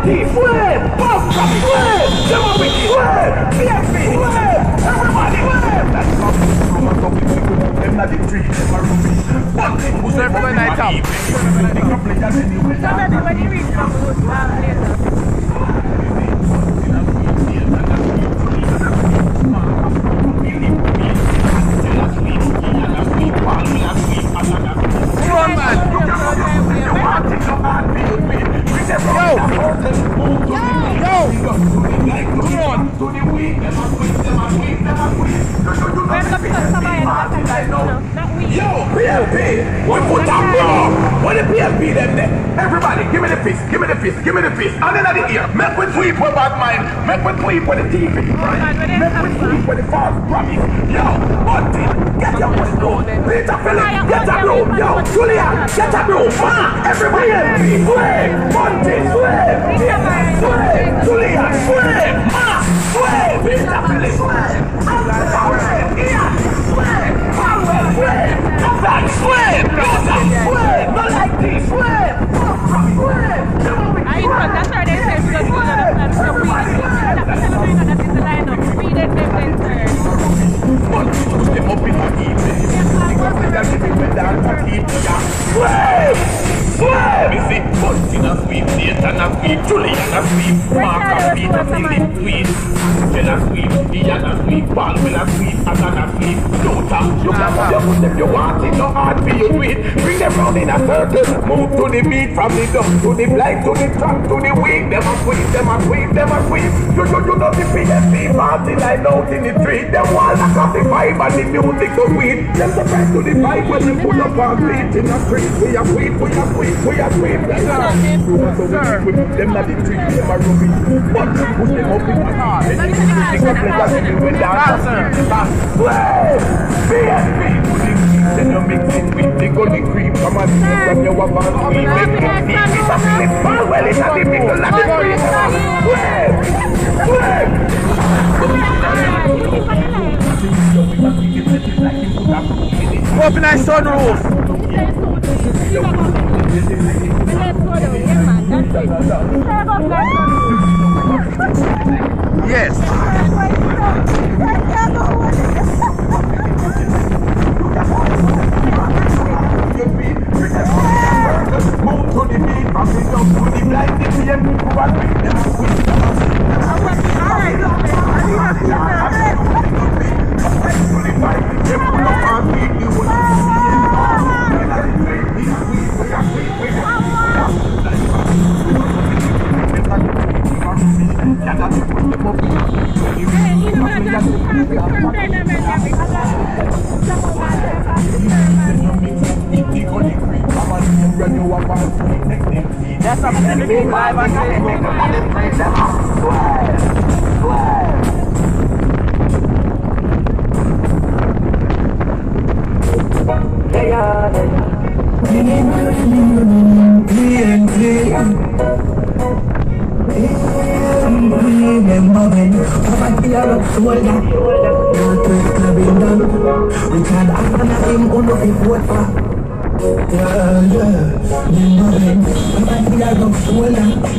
Motocade, flame, Motocade, flame, Democracy, flame, PFP, flame, everybody, flame. That's not them not the tree, them are ruby. Who's there for the night out? Somebody when you reach from We put a blow. What the PLP them there? Everybody, give me the fist, give me the fist, give me the fist. And then at the ear, make with sweep with bad mind, make with sweep with the TV, right? Make with sweep with the false promise. Yo, Monty, get your broom. Peter Phillips, get a broom. Yo, Julia, get a broom. Everybody, sway, Monty, sway, sway, Julia, sway, sway, Peter Phillips, sway, Ian, sway, Powell, sway, Back, sway, sway, not like this, sway, sway. That's why they say because we understand so we that is the lineup. We did them enter. But we push them up in the evening. Sway! Sway! We see Bunting a sweep, Nathan a sweep, Julian a sweep, Mark a sweep, Philip sweep, Angel a sweep, Ian a sweep, Paul will a sweep, Alan a sweep, Luther, you can put them you want it, no hard for you to it. Bring them round in a circle, move to the beat, from the dumb to the blind, to the trunk, to the weak, them a sweep, them a sweep, them a sweep. You know the PFP party line out in the street, them all lock up the vibe and the music so sweet. Them surprise to the vibe when they pull up our feet in the street, we are sweet, we are sweet. We are sweet, them not the tree, them are ruby. But push them up in the car. And you think of pleasure when they are sway, PFP, then you mix it with the golden cream. Come on, from your one man, we make it deep. It's a flip, well, it's a difficult like the tree. Sway, open that sunroof. Yes. Move to the beat, from the top to the blind, the PM, who are with them, that's a big live on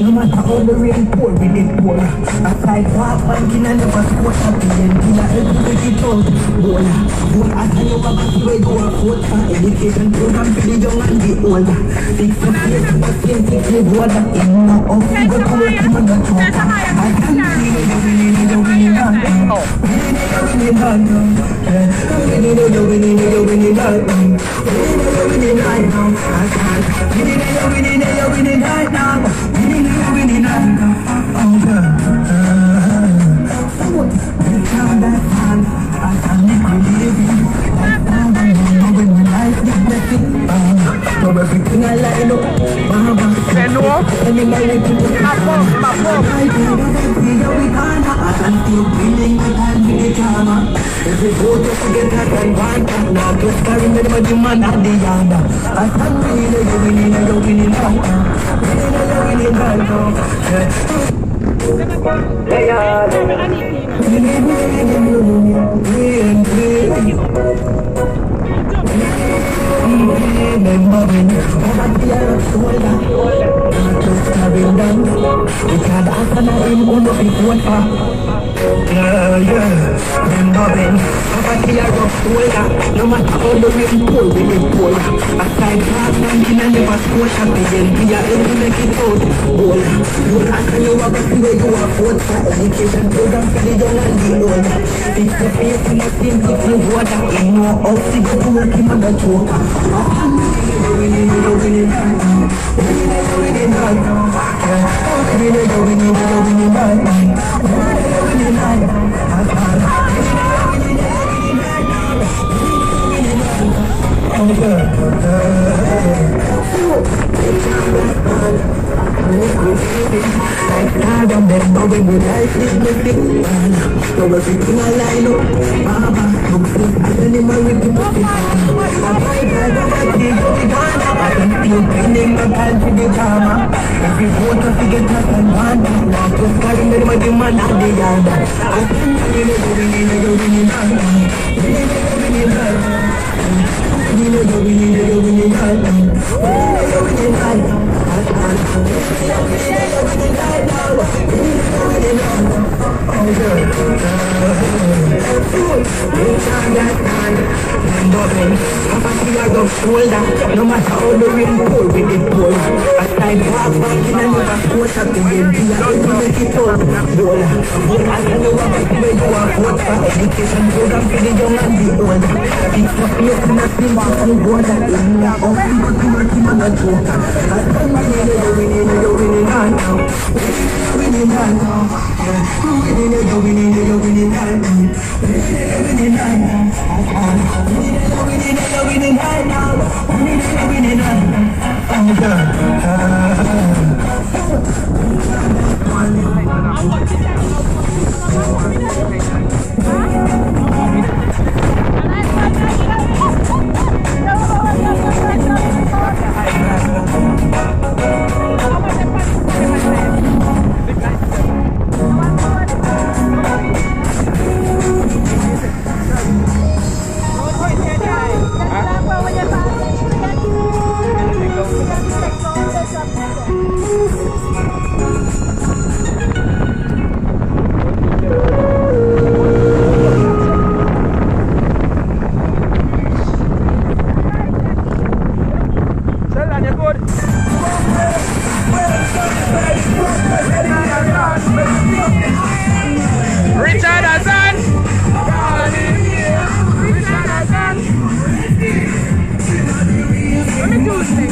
no matter how the rain pour, we did pour. Aside walk one kin and never squat up again. Killer everybody told bola. Bola I tell you about the way go a foot. Education program for the young and the older. Big for face to the same thing they water. In no off you go to work him on the top. I can see the winning hand. Winning hand. Winning right now. I can't. Winning right now. Winning right now. Oh girl. You count that hand. I can't live you. When my life is blessed. So everything I line up. Send off. I can still feeling my time with the drama. Every boat just to get that and one time. Now just carrying the money man at the yard. I can't winning right now. Winning right now. Richard Asana in uno bikuota. Yeah. Remember when poverty a rough shoulder. No matter how the rain pour, we live poor. Aside Clarendon, I never score shot again. We are able to make it out. Bola, bola, can you walk up where you are for education program for the young and the old. Fix the face in the same people water. You know how to go to work in the choker. Winning right now. Winning right now. Winning right like God, I'm dead, but when you life is the big man, so we're fixing a line up, Baba, look sick, I tell him I'm with the music, I'm like, I got a kid, I can feel pain in my pants with the drama, every photo to get my son one, not just carrying me with the man at the yard, I think you're winning right now, winning right now. No matter how the rain pour, we did pour. Aside walk back in and never squash up the game. We are able to make it all. Bola, bola, I can never back where you are. What for education program for the young and the old. Fix up your nothing but the water. You know how people to work in on a joker. You're winning right now. Winning right now. Winning right now. Winning right now. Winning right now. Winning right now. Winning right now. Oh Richard Hassan. Let me do this.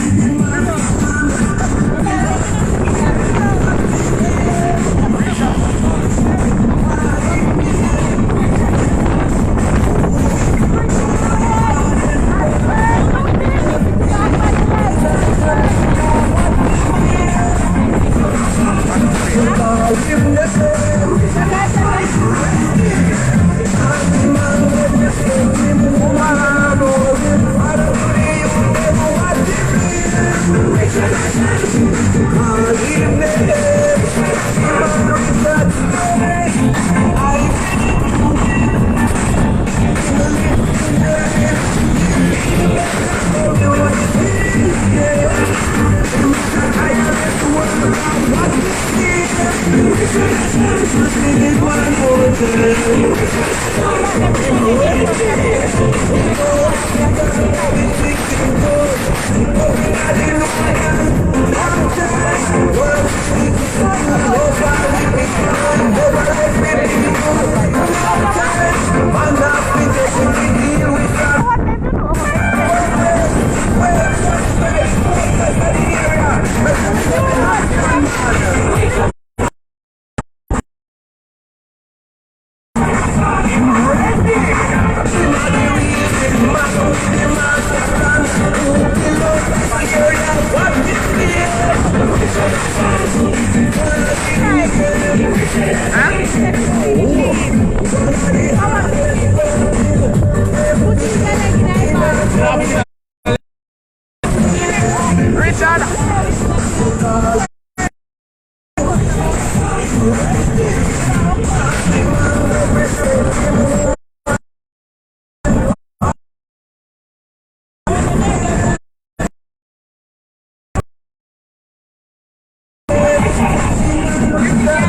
quick question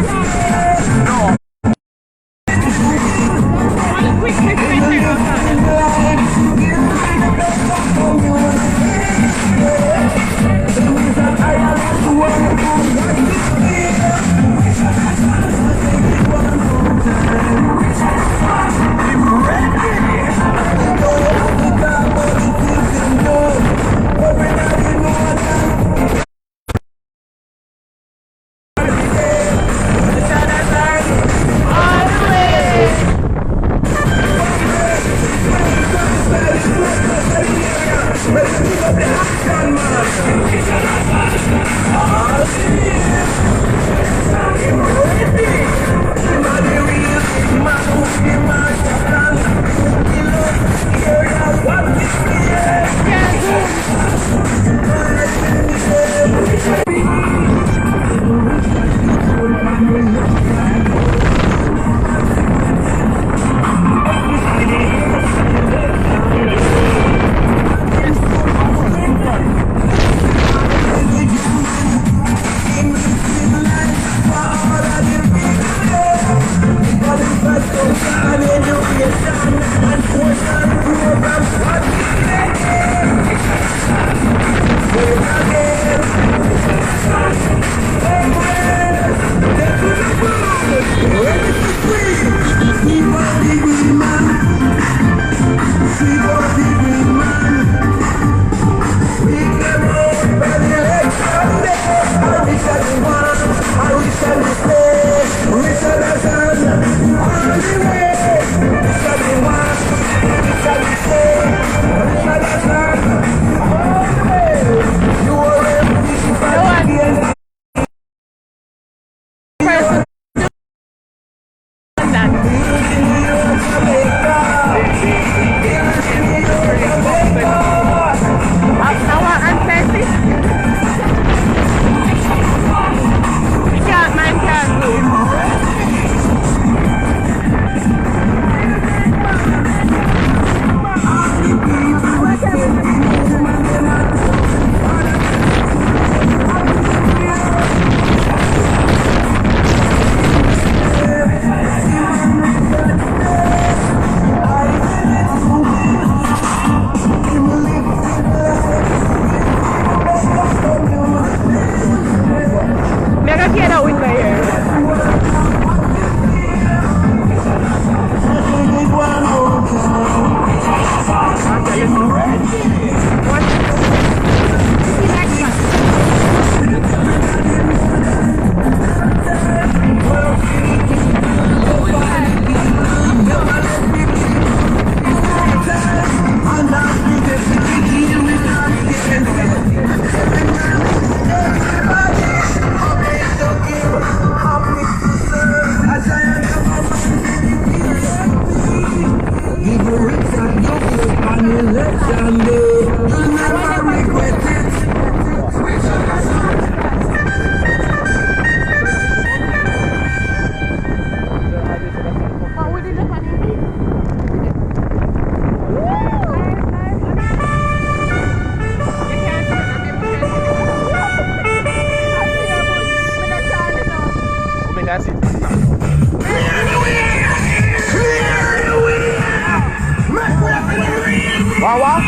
Wawa?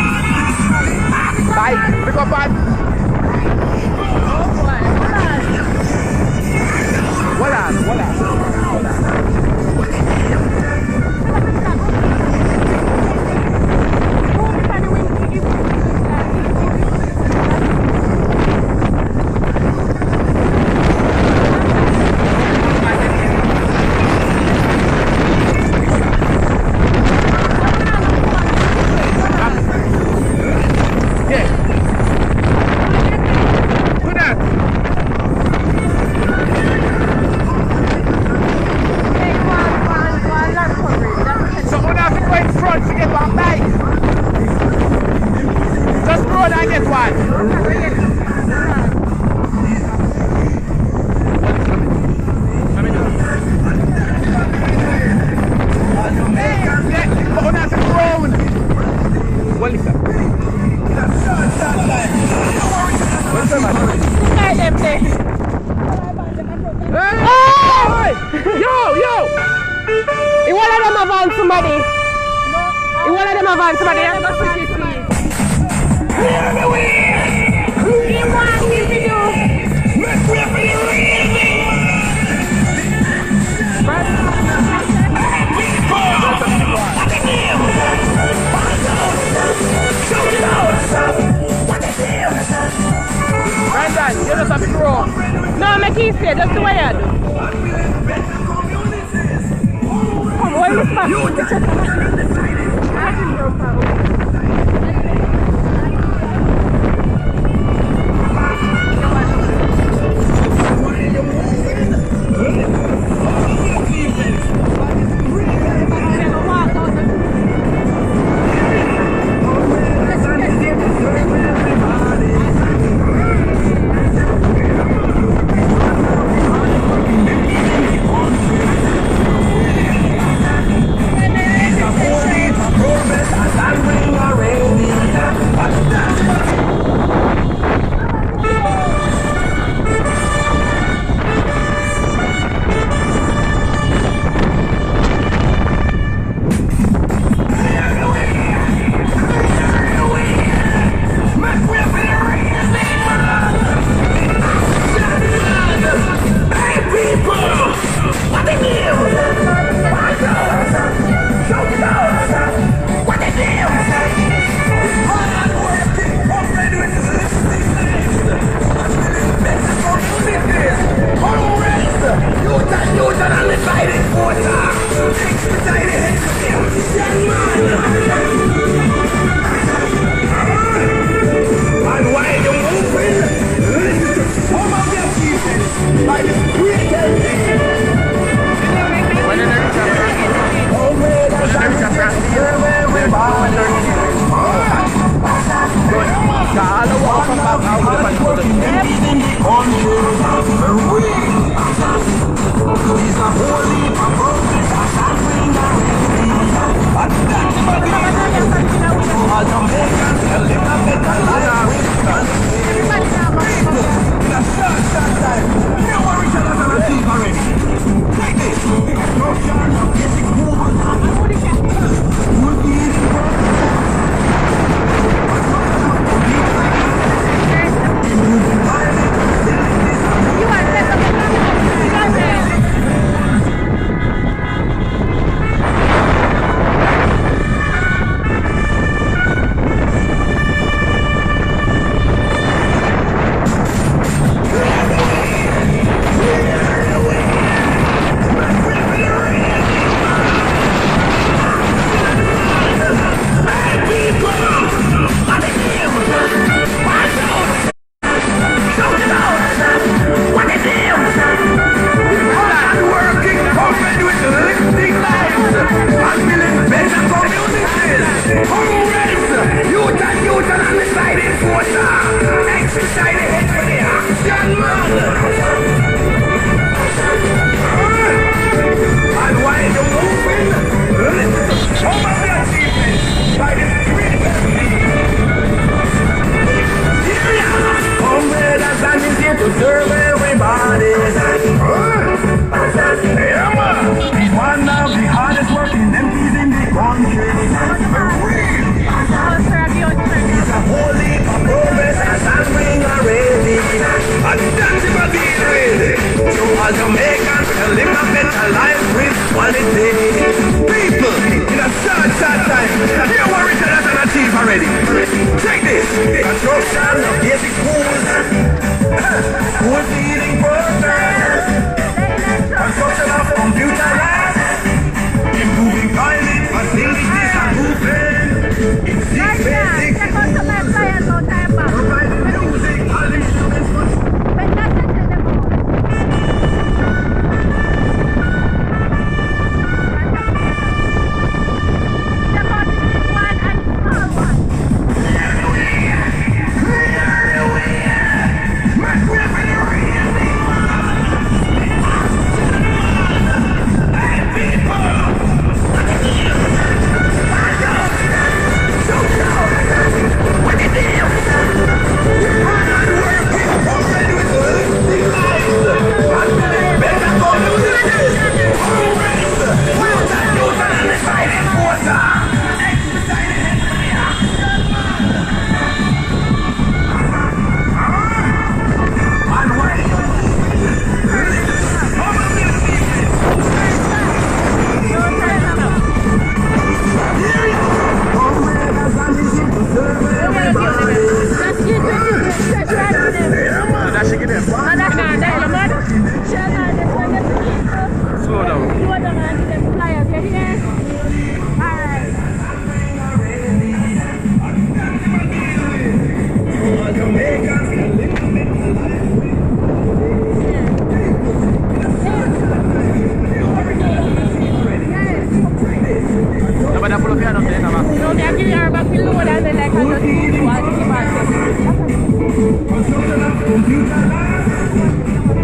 Bye. Pick up on. Hold on. Yeah. have on somebody. You one of them have on somebody. You have to switch it, please. Clear the way! You want me to do? Let's wait for the real thing! Brandon, you just have to grow. No, make it easier. Just the way I do. Come on, this back. We're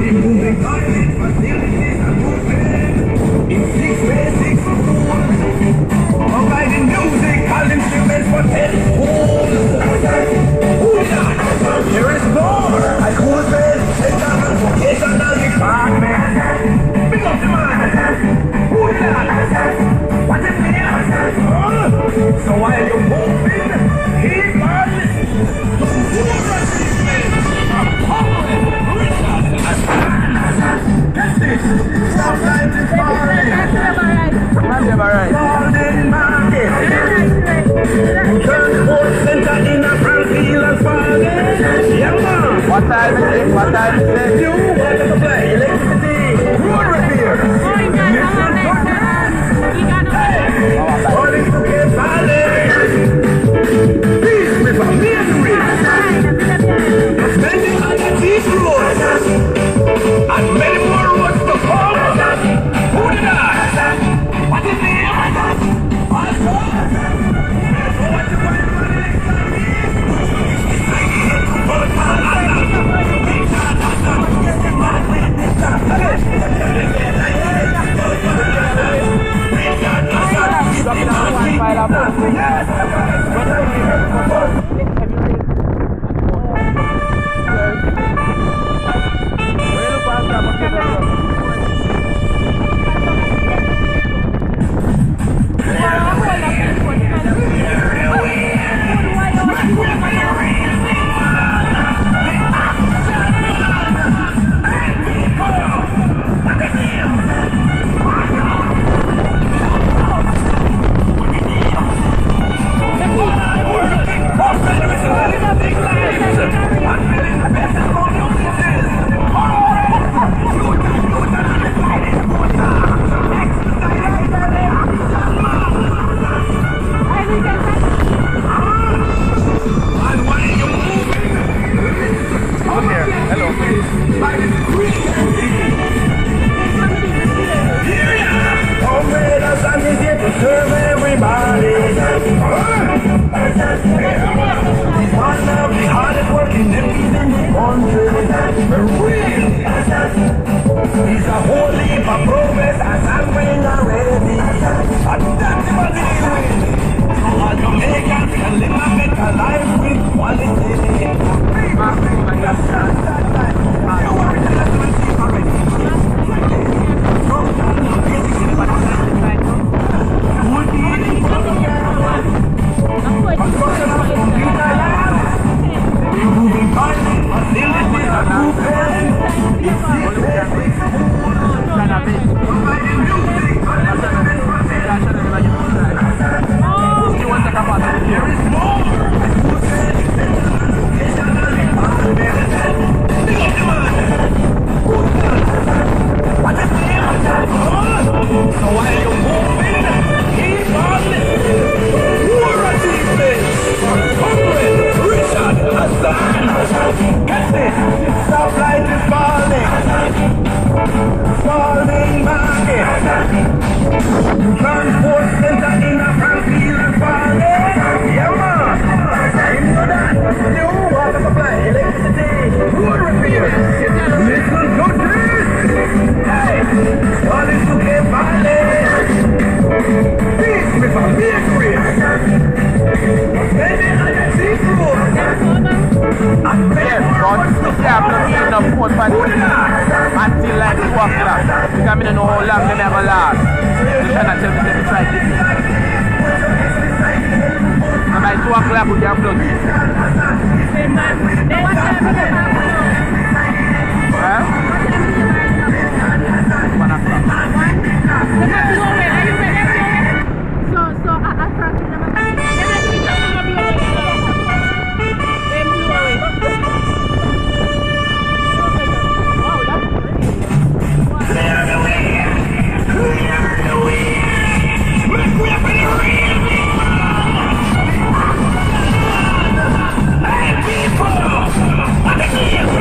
Providing musical instruments for 10 fools. There is more. I could be educational department. Big up the man. Who is that? What is the name? So while you're moving, keep on listening. Stop like this morning. Clarendon Market. Turn Sports Center in a Brazil and Farming. Yeah, man. What time is it? What time is it? You want to play electricity, road repair. Calling to get valley. Peace with a misery. Spending on the deep road. And many more roads to come. Who did that? What is the name? Until like 2 o'clock. Because I don't know how long they never last. They try not to tell me to try this. And by 2 o'clock we can plug it. Huh? 1 o'clock. Hey people! What the hell?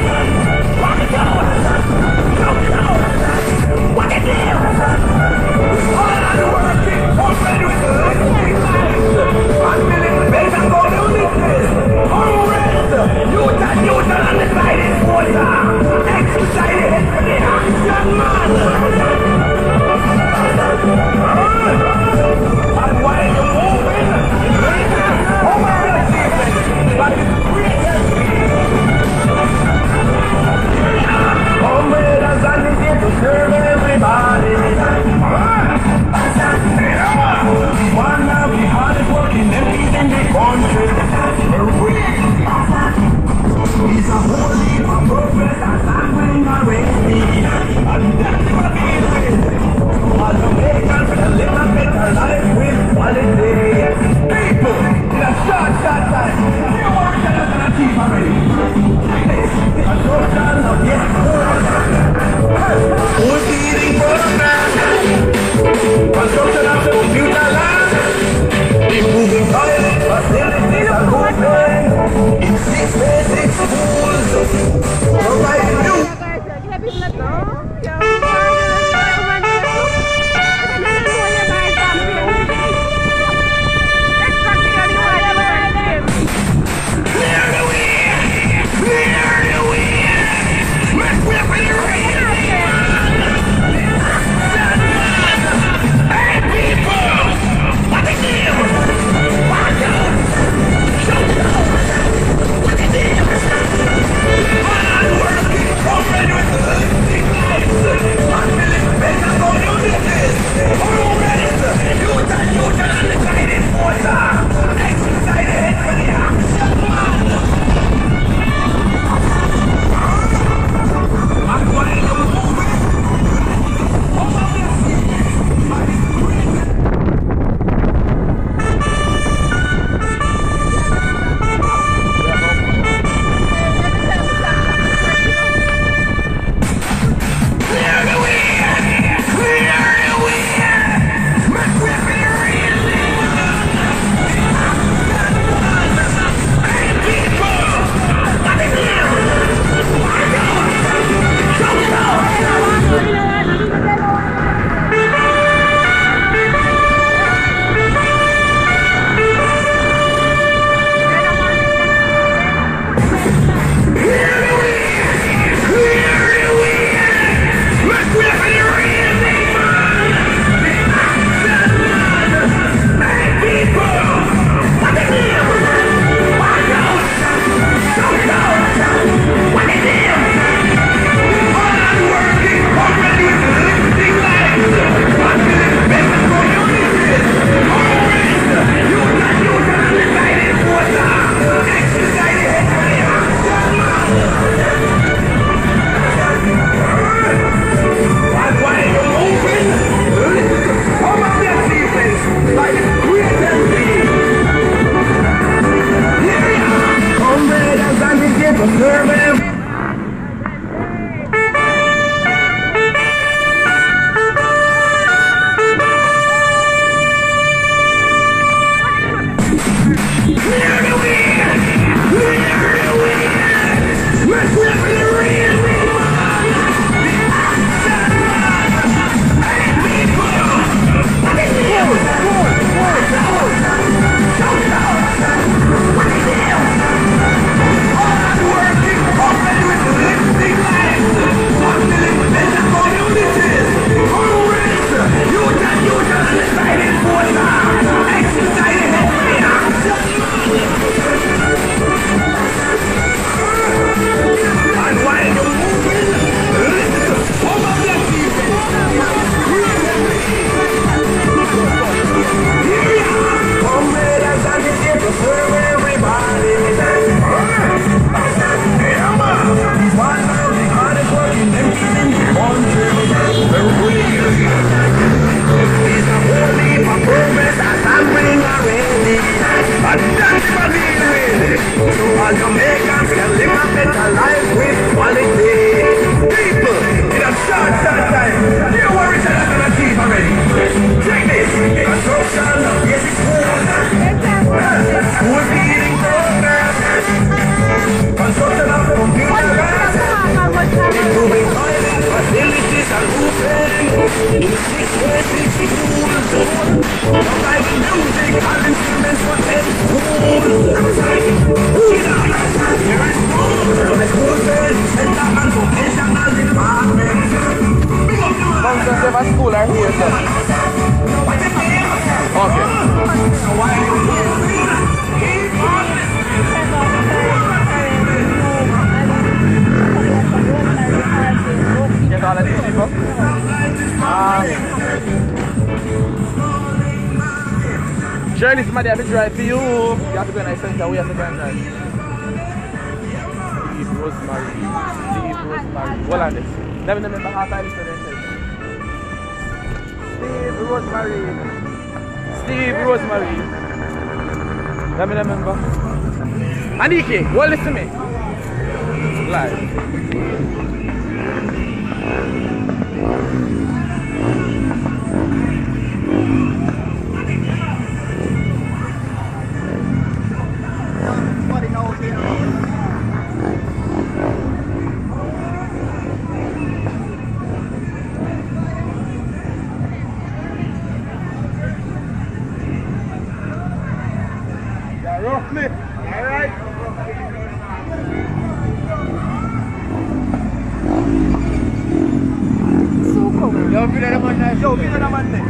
Facilities are open in 6 ways, 60 rules. Providing music and instruments for 10 fools. There is more. Recruitment, center and vocational department. Big up the man. Functions of a school are here, sir. What's the name? Okay. While you hear, keep on Get all of these people. Shirley, somebody have to drive for you. You have to go in the center. We have to go and drive. Steve Rosemary. Steve Rosemary. Hold on this. Let me remember how I listen to them. Steve Rosemary. Steve Rosemary. Let me remember. Aniki, well listen to me. Live. roughly. Alright? Suko. Yo, pila naman na. Yo, pila naman na.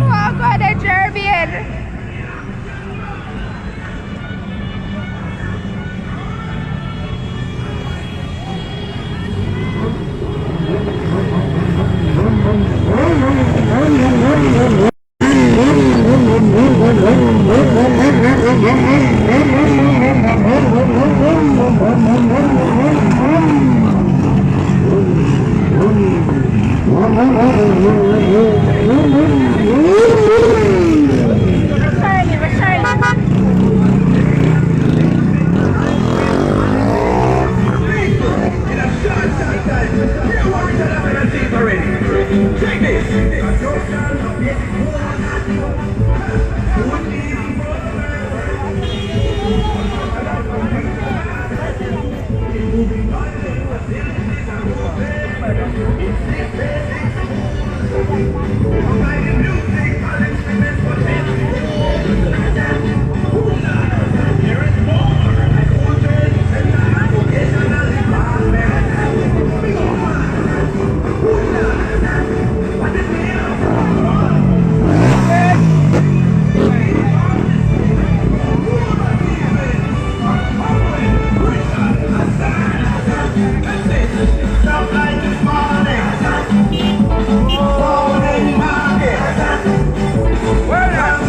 Oh God, a Jeremy. Well,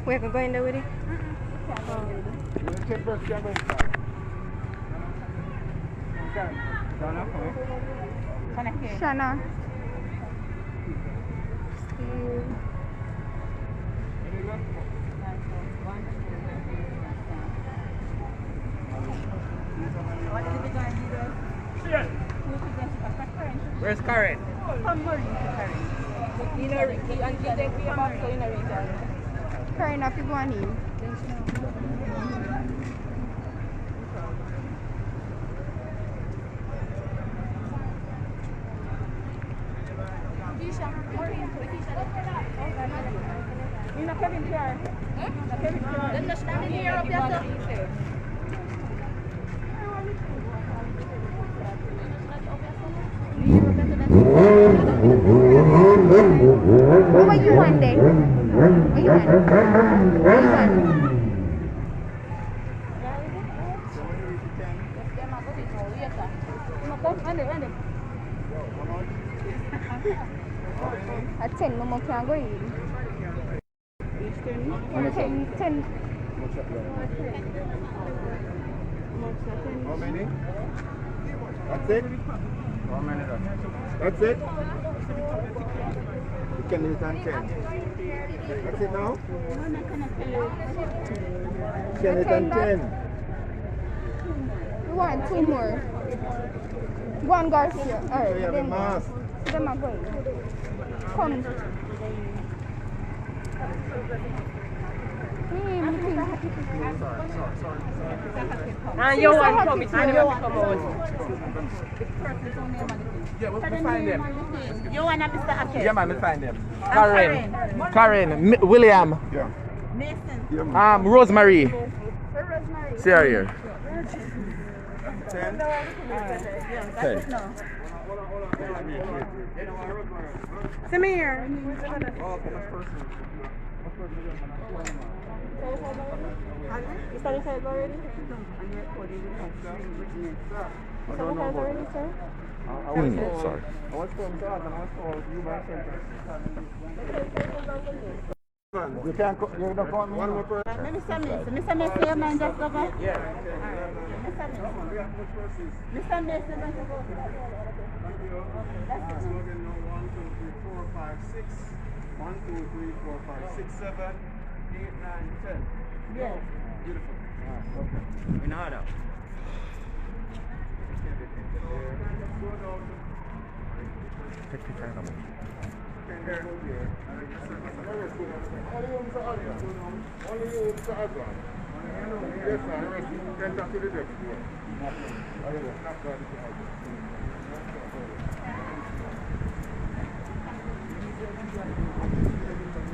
We can go in there with it? Shanna. Steve. Where's Karen? Karen, if you go on in. What you want there? What you want? What you want? At 10, Momo can go in. 10. How many? That's it? How many? That's it? You can do it on 10. That's it now? You can do it on 10. We want 2 more. One Garcia. So you have a mask. Them are going. Come. And you want to come, it's when you want to come out. Yeah, we'll find them. You want Mr. Hackett? Yeah, man, we'll find them. Karen. Karen, William. Yeah. Mason. Yeah, Rosemary. See her here. 10. 10. Come here. You started head already? Already, sir? Sorry. I was from God and I saw you by You can't you don't call me one more person. Mr. Mason, your man just go back? Yeah. Mr. Mason, just go back. 1, 2, 3, 4, 5, 6, 7, 8, 9, 10. Yes. Beautiful. Okay. In order.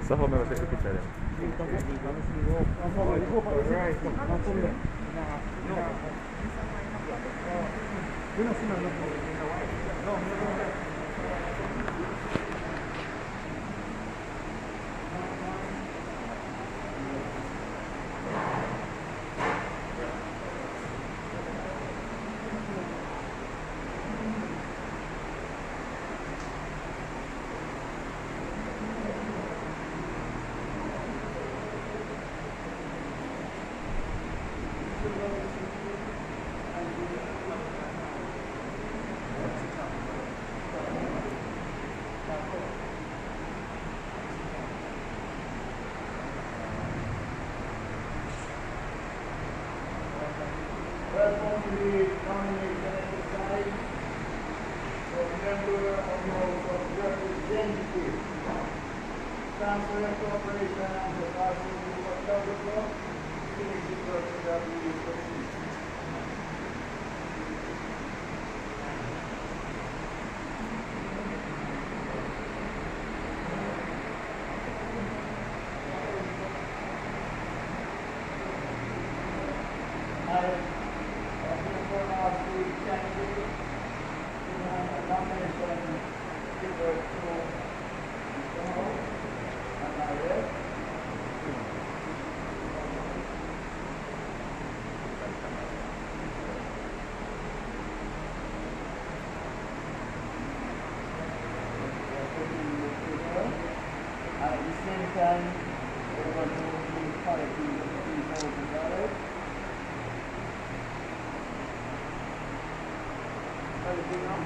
So how am I going to take the picture then? welcome to the nomination exercise for member of the House of Representatives. Transfer of Corporation and the Council of Club, finish the person of the committee. At the same time, we're going to give parity $3,000. Parity now?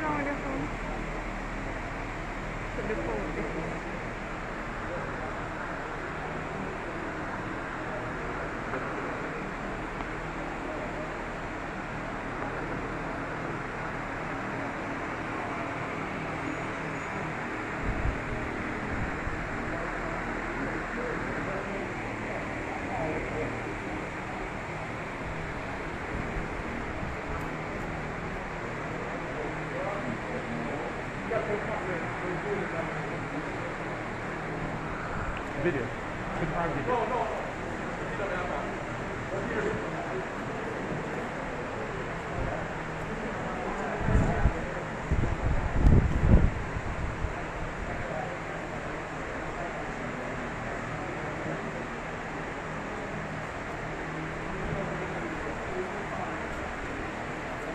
wrong with your phone? Put the phone. Video.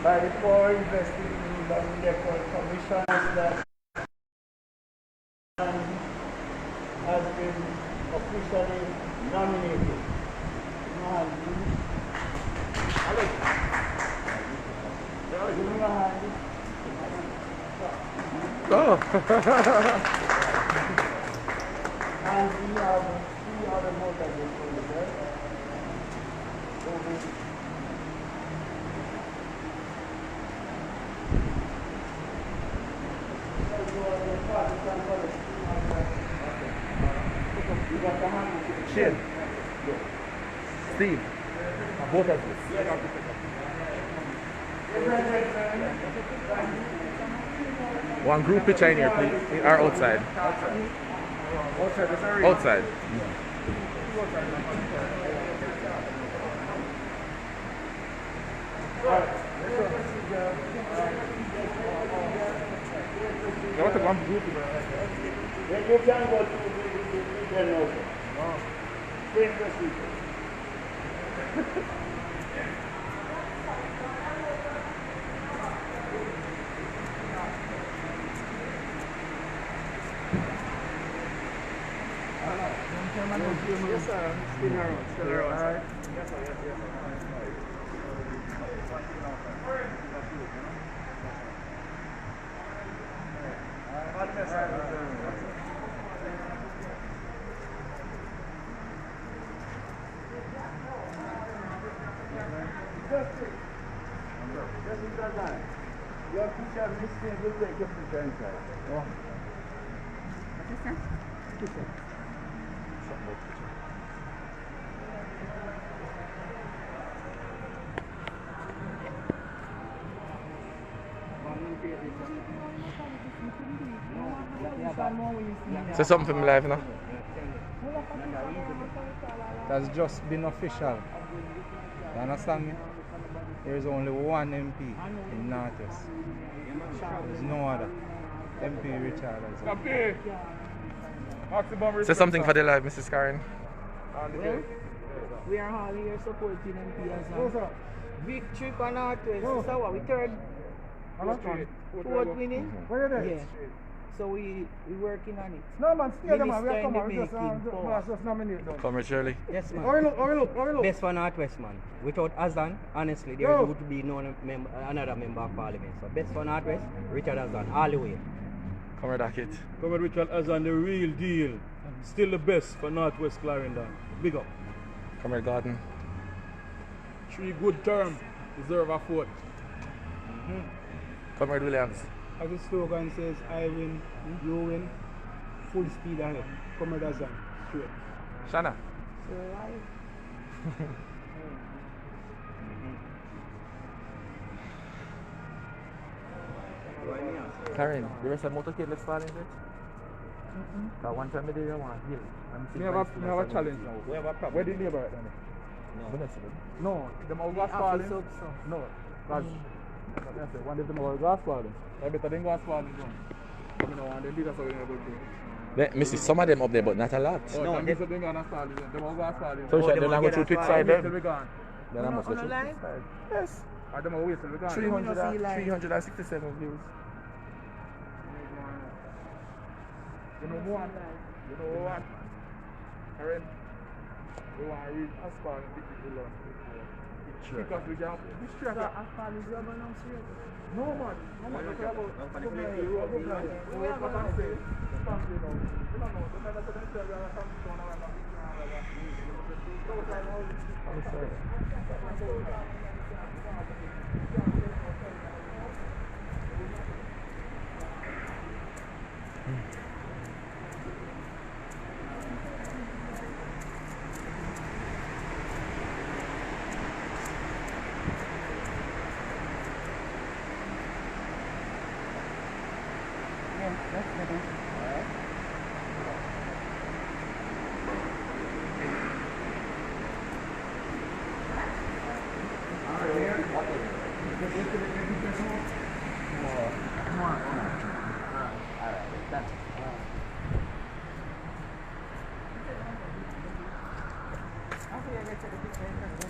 By the power invested in the electoral commissions that has been officially nominated. Oh. And we have 3 other motorcycles over there. Shane. Steve. Both of us. One group picture in here, please. Or outside. Outside. What a one group. You can go to the also. Same procedure. Yes, sir. Still around. Still around. All right. Yes, sir. Yes, yes, your teacher listening will take your picture inside. What is that? Say something for me live now. That's just been official. You understand me? There is only one MP in Northwest. There's no other. MP Richard. Say something for the live, Mrs. Karen. Well, we are all here supporting MP as a victory for Northwest. So what, we third? Fourth winning? Yeah. So we working on it. No man, stay there man, we are Minister in coming, the we making. just nominate them. Come here, Shirley. Yes, man. How we look? Best for Northwest, man. Without Azan, honestly, there would be another member of parliament. So best for Northwest, Richard Azan, all the way. Come here, Dackett. Come with Richard Azan, the real deal. Still the best for Northwest Clarendon. Big up. Come here, Gordon. 3 good terms deserve a fourth. Come here, Williams. As the slogan says, I win, you win, full speed ahead. Come with Azan, straight. Shana. Karen, the rest of Motocade, let's fall in there. Because one time I did want to heal. We have a challenge now. We have a problem. Where did you neighbor right now? No, them all gas falling. No, because one of them all gas falling. I better than gas falling. You know, and then these are something able to. Missy, some of them up there, but not a lot. No, these are gas falling. Them all gas falling. So they're not going to pick side Till them. we gone. Then I must go to pick side. Yes. Or them all wait till we gone. 367 views. You know what? You know what? Karen, we want to read as far as the people learn before. If Because we can distract. No man.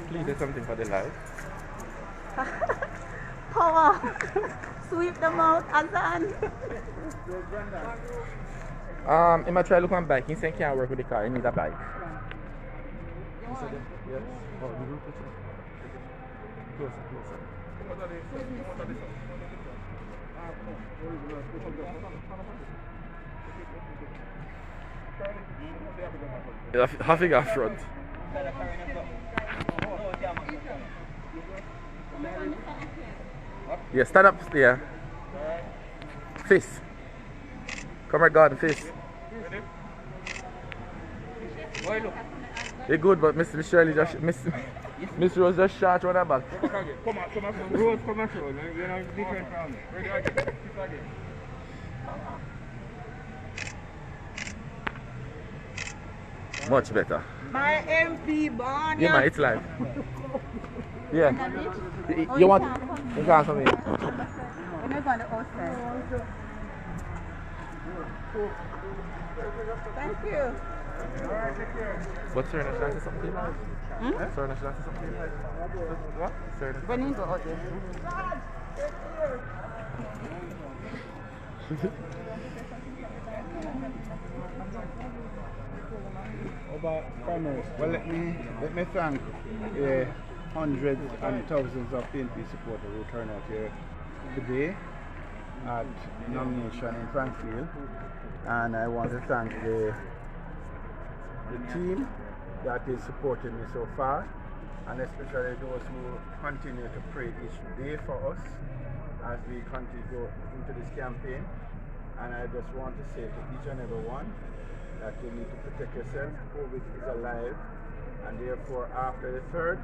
Please do something for the light. Power. Sweep them out, Azan. He might try to look on bike. He said he can't work with the car. He needs a bike. Yes. Oh, the roof is closer. Half a gas front. Yeah, stand up, yeah. Fist. Come here, God, fist. You're good, but Miss Shirley just Miss Rose just shot on her back. Come on, Rose, come on, show. You know, different from me. Ready again. Much better. My MP born. Yeah, man, it's live. Yeah. You want? You can't come in. We're not going to outside. Thank you. What's her nationality? Something like? What's her nationality? Something like? What? When you go out there. About farmers. Well, let me thank the hundreds and thousands of PNP supporters who turned out here today at nomination in Frankfield, and I want to thank the team that is supporting me so far, and especially those who continue to pray each day for us as we continue to go into this campaign. And I just want to say to each and every one that you need to protect yourself. COVID is alive, and therefore after the 3rd,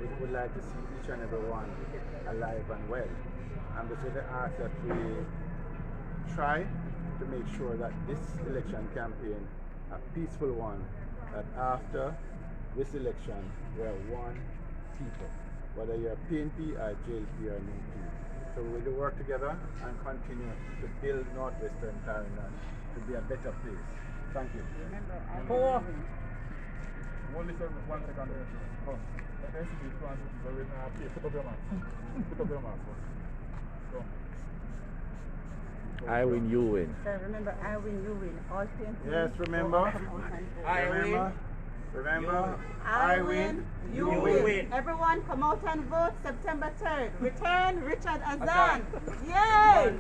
we would like to see each and every one alive and well. And so they ask that we try to make sure that this election campaign, a peaceful one, that after this election we are one people, whether you're PNP or JLP or NP. So we will work together and continue to build Northwestern Clarendon to be a better place. Thank you. Four. One second. Come. Put up your mask. Go. I win, you win. So remember, I win, you win. All PNP. Yes, remember. Remember, I win, you win. Everyone come out and vote September 3rd. Return Richard Azan. Yay!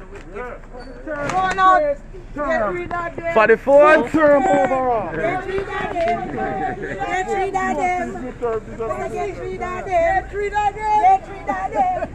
Going out. Get rid of them. For the 4th term overall. Get rid of them. Get rid of them. Get rid of them. Get rid of them. Get rid of them.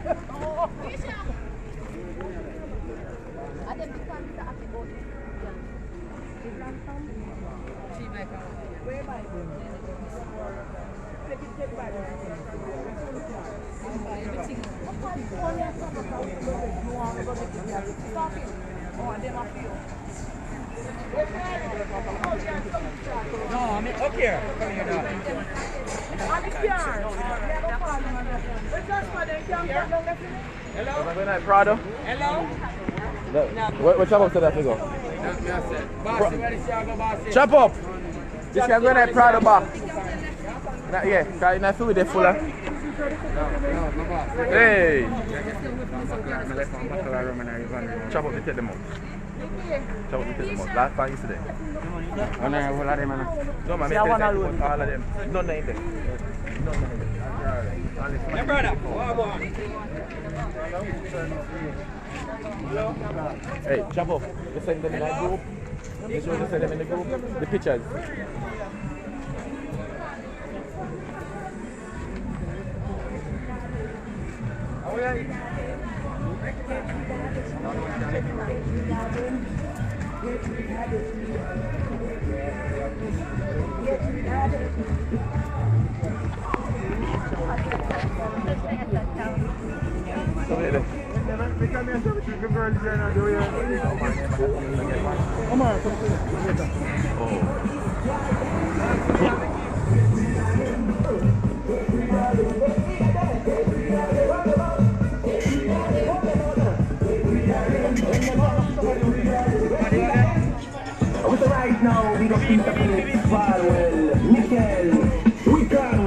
No, I mean, okay. Come here, dog. Hello? Prado? Hello? What chop up to that figure? Chop up! This can go in a Prado box. Yeah, because I feel with the fuller. Hey! Chop up to take them out. Shout to them out. Last time yesterday. And I will let them know. No, man, I tell you all of them. None in there. None in there. Hey, brother. Go on. Hey, jump up. You send them in the group. You sure you send them in the group? The pictures. Right now, we don't think the Farwell, Michael, Wickham,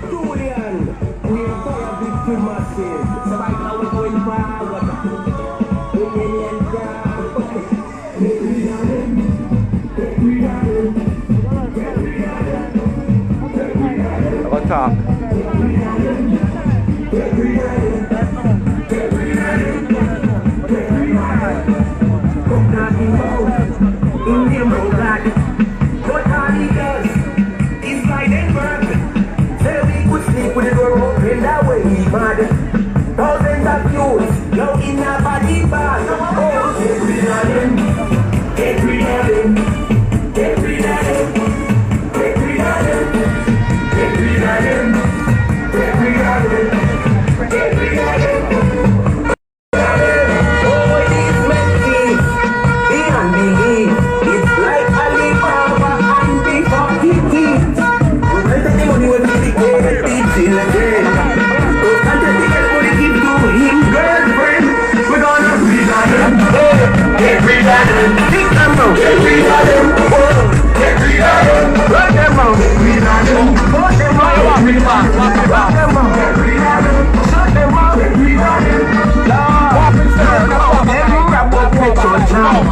Julian, we are fire victory massive. So right now we're going forward. About talk. What all he does is like that bird. Say we could sleep with the door open, that way he mad. Thousands of views, now in a body bag. Oh, get rid of them, get rid of them, get rid of them, get rid of them, get rid of them, get rid of them, get rid of them. Oh, it is messy, beyond belief. It's like Alibaba and before it. We'll take the money when we begin to teach in the day. So can't take the money give to him, girlfriend. We're gonna read on him. Get rid of them. Think them out. Get rid of them. Get rid of them. Run them out. Get rid of them. Put them out. Get rid of them. Run them out. Get rid of them. Shut them out. Get rid of them. Walk and serve. Every rap will pitch on town.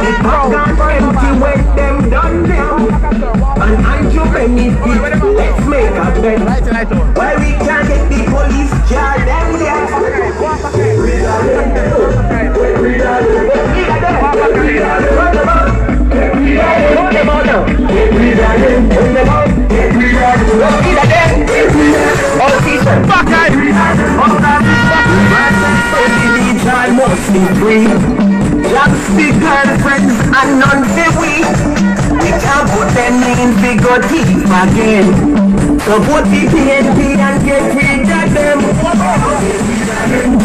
It's not empty when them done them. And I'm your benefit. Let's make a bet. Why we can't get the police jar them there? Get rid of them. Get rid of them. Get rid of them. Run them out. Get rid of them. Run them out now. Get rid of them. Run them out. Get rid of them. Get rid of them. Get rid of them. All season. Fuck it. Get rid of them. All that is fucking individual must be free. Just the girlfriends and none the we. We can't put them in bigger teeth again. So put the PNP and get rid of them. Get rid of them.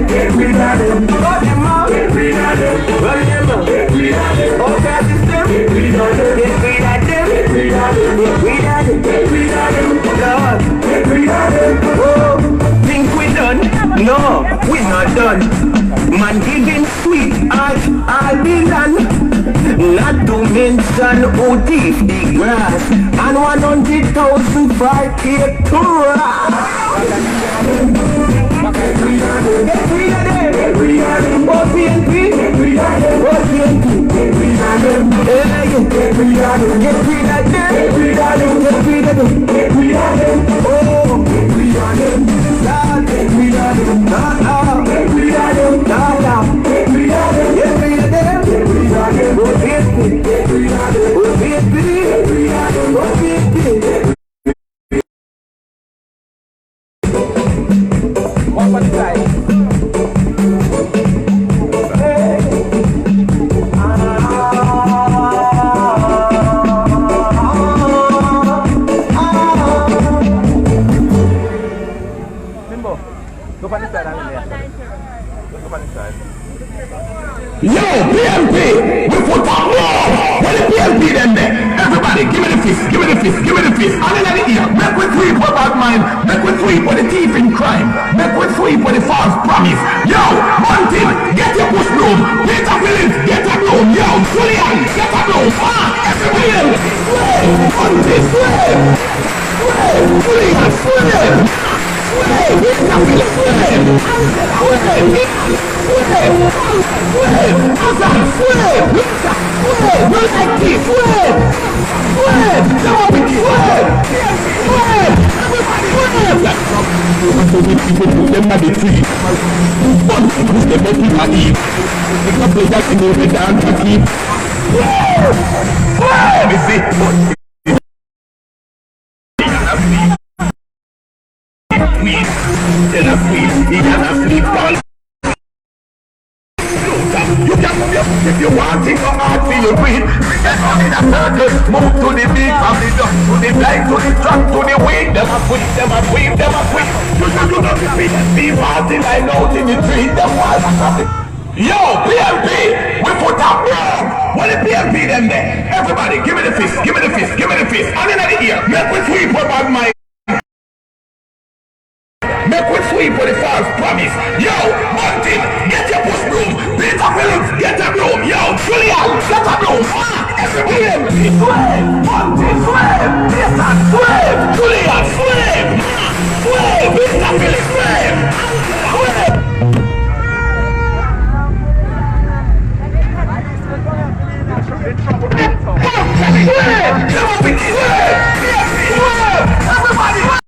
Get rid of them. Run them out. Get rid of them. Run them out. Get rid of them. All that system. Get rid of them. Get rid of them. Get rid of them. Get rid of them. Get rid of them. Lord. Get rid of them. Oh, think we done? No, we're not done. Man giving sweet as all the land. Not to mention who thief the grass and 100,000 for cake to rat. Get rid of them. Get rid of them. Oh, PNP. Get rid of them. Oh, PNP. Get rid of them. Get rid of them. Get rid of them. Get rid of them. Get rid of them. Get rid of them. Oh, get rid of them. Lord, get rid of them. Lord, get rid of them. Lord, get rid of them. Get rid of them. Get rid of them. Oh, PNP. Get rid of them. Oh, PNP. Get rid of them. Oh, PNP. One on the side. Simbo, go on the side. Go on the side. Yo, PNP, we put up more. When the PNP them there, everybody, give me the fist, give me the fist, give me the fist. And in the ear, make we sweep for bad mind, make we sweep for the thief in crime, make we sweep for the false promise. Yo, Monty, get your push broom. Peter Phillips, get a broom. Yo, Julian, get a broom. Everybody else, sway, Monty, sway, sway, Julian, sway. Sway, the people put them at the tree. One push them up in the heat. The couple that in the dance to keep. Let me see. You can move if you want it or hard for your breathe. Get on in a circle, move to the beat, from the dust to the blind, to the truck, to the wind. Them a sweep, them a sweep, them a sweep. You know the beat, be party line out in the street. Them walls are crossing. Yo, PMP, we put up, bro. What the PMP them there? Everybody, give me the fist, give me the fist, give me the fist. And in the ear, make we sweep up on my. Make we sweep for the false promise. Yo, Martin, get your push broom. Peter Phillips, get a broom. Yo, Julian, get a broom. Everybody, sweep. Martin, sweep. Peter, sweep. Julian, sweep. Sweep. Peter Phillips, sweep. Sweep. Everybody.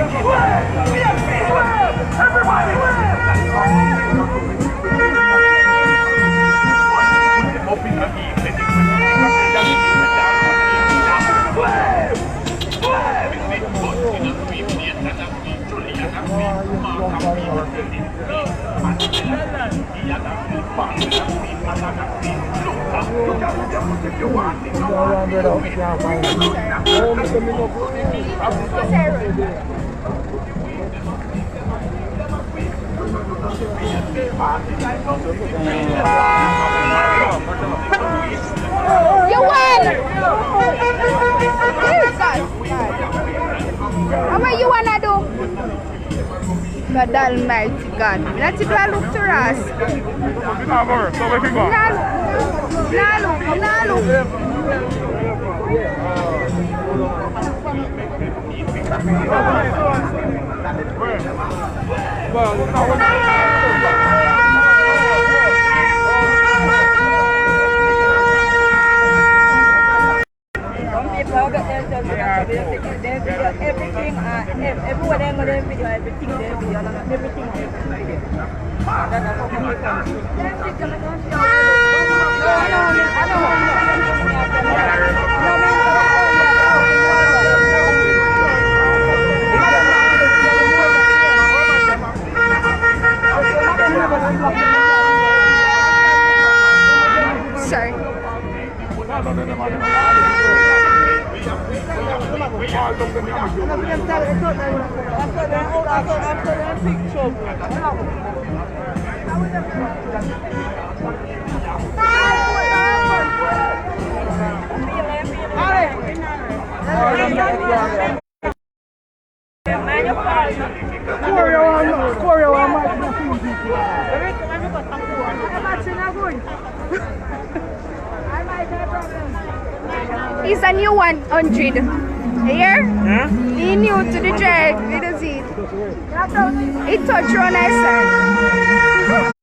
You win! What you wanna do? God Almighty God. Let's do a look to us. Everything, everyone in the video, everything there, everything. Sorry. He's a new 100. Here? Huh? He new to the drag. It is it. It touched on my side.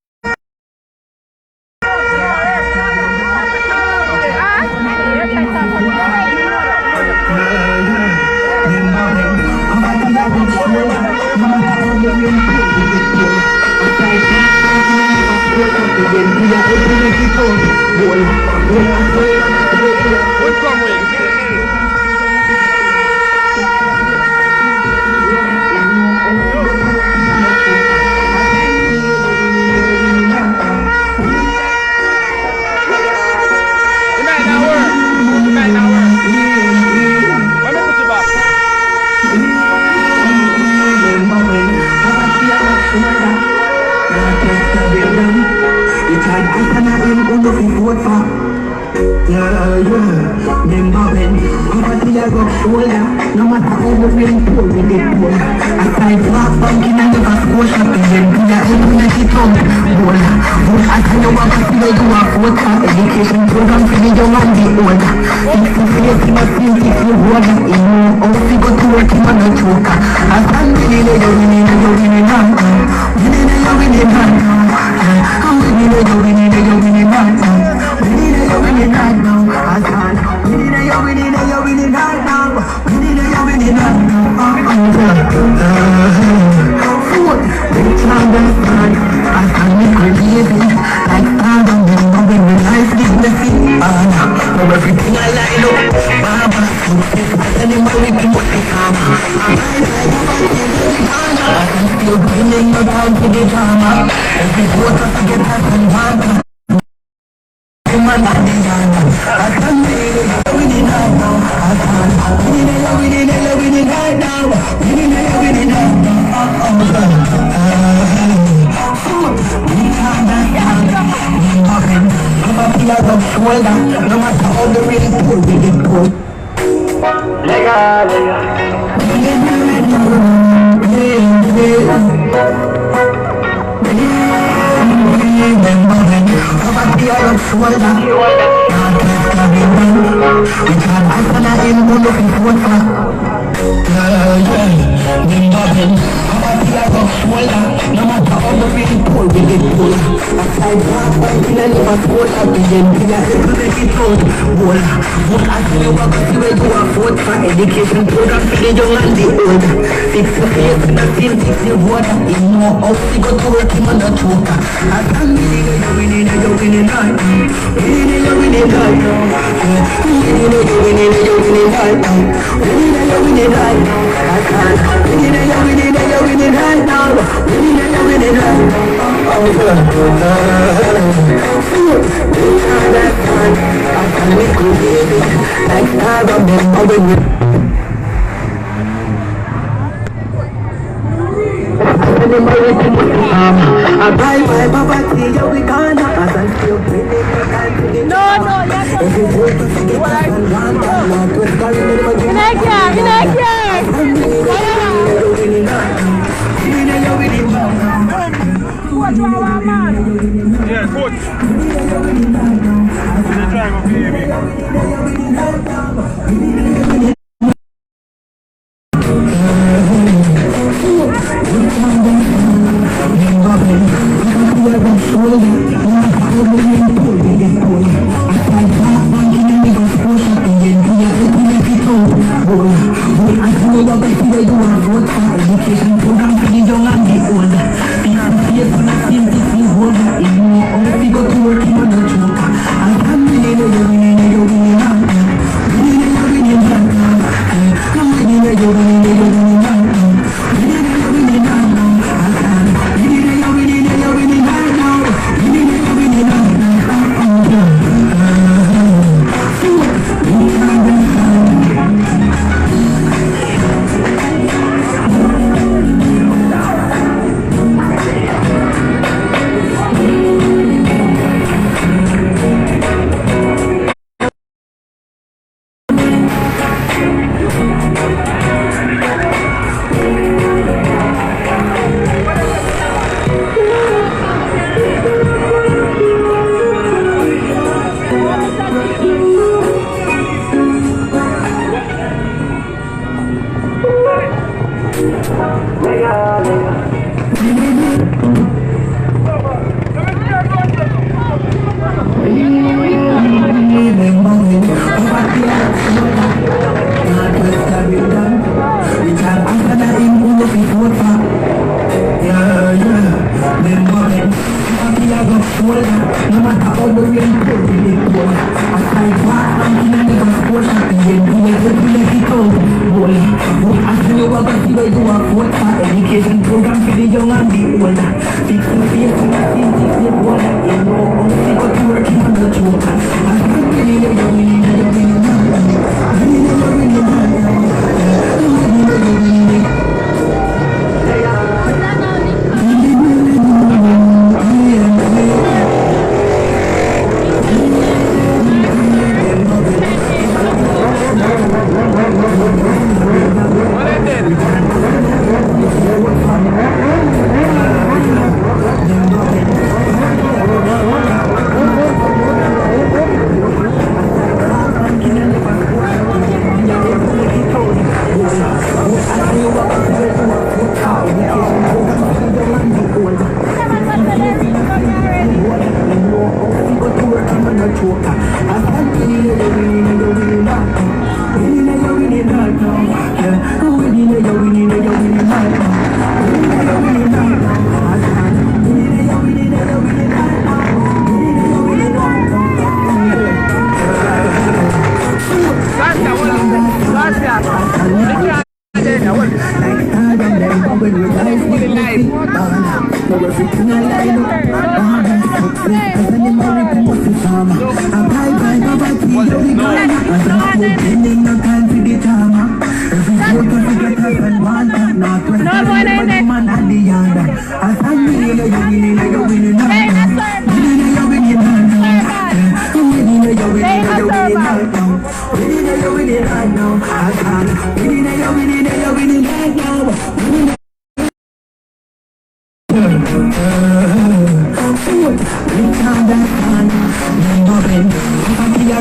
No matter how you feel poor with it poor. Aside black banking and never score shopping then do ya make it come bold. But I tell you what I feel you are for education program for the young and the old. If you face him a think if you hold it in you how you go to work him and a choker. As I'm winning you're winning and you're winning now. Winning and you're winning now. I'm winning and you're winning and you're winning now. Winning and you're winning right now. As I'm winning and you're winning and you're winning right now. Winning and you're winning right now. Food, rich and fun. I can make a living like Adam and Robin with life dignity. For everything I line up, Baba, anyone we can put it on. I can still bring you down to the drama. Every quarter to get that and one. I can winning right now. I can winning right now. Winning right no matter how the rain pour, we get pour. No matter how the rain pour with it pull. Outside walk by in a never score at the end. We are able to make it out. Bola, bola, I tell you what, see where you are vote for education program for the young and the old. Fix your face in the same fix your water. In more house, you go to work him on the choker. I can't believe you're winning right now. Winning right now. You're winning right now. You're winning right now. You're winning right now. I can't. You're winning right now. You're winning right now. Oh, good. That time, I can't make you baby. Like I remember when you. I buy my Papa tea, we gonna as I still bring it back to the Yeah, coach. The driver, baby. Education program for the young and the old. Fixing the face in the same fix the water. You know, only got to work in the choker. I can't believe you're winning, you're winning now. You're winning now.